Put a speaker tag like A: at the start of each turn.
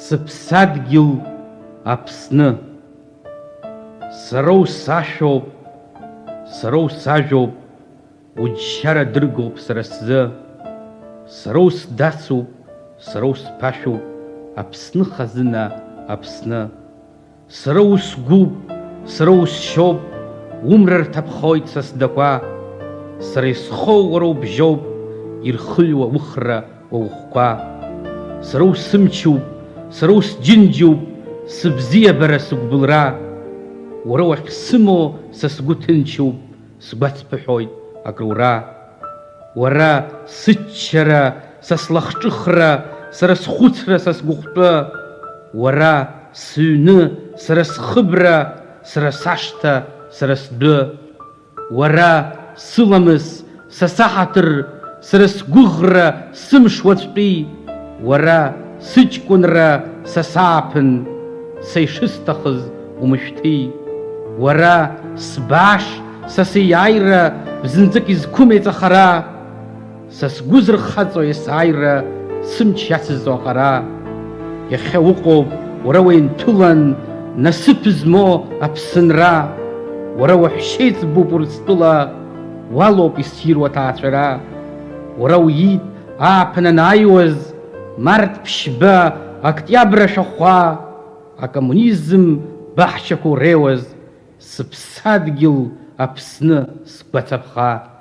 A: Сыԥсадгьыл Аԥсны. Сара усашәоуп, сара усажәоуп, уџьшьара дыргоуп сара сзы. Сара усдацуп, сара усԥашәоуп, Аԥсны хазына, Аԥсны. Сара усгәуп, сара усшьоуп, умра рҭаԥхоит са сдақәа. Сара исхоу уара убжьоуп, ирхыҩуа ухра уахәқәа. Сара усымчуп, сара усџьынџьуп, сыбзиабара сыгәбылра. Уара уахьсымоу са сгәы ҭынчуп, сгәацԥыҳәоит акрура. Уара сыччара, са слахҿыхра, сара схәыцра, са сгәыхәтәы. Уара сыҩны, сара схыбра, сара сашҭа, сара сдәы. Уара сыламыс, са саҳаҭыр, сара сгәыӷра, сымш уаҵәтәи. Уара сыҷкәынра, са сааԥын, са ишысҭахыз умышәҭи. Уара сбааш, са сеиааира, бзанҵык изқәым еиҵахара. Са сгәы зырхаҵо есааира, сымч иацызҵо аҟара. Иахьа уҟоуп, уара уеинҭәылан, насыԥ змоу аԥсынра. Уара уаҳәшьеиҵбуп Урыстәыла, уалоуп иссируа аҭаацәара. Уара уиит ааԥын анааиуаз, март ԥшьба, октиабр ашәахәа, акоммунизм баҳчақәа уреиуаз, сыԥсадгьыл Аԥсны сгәацаԥха.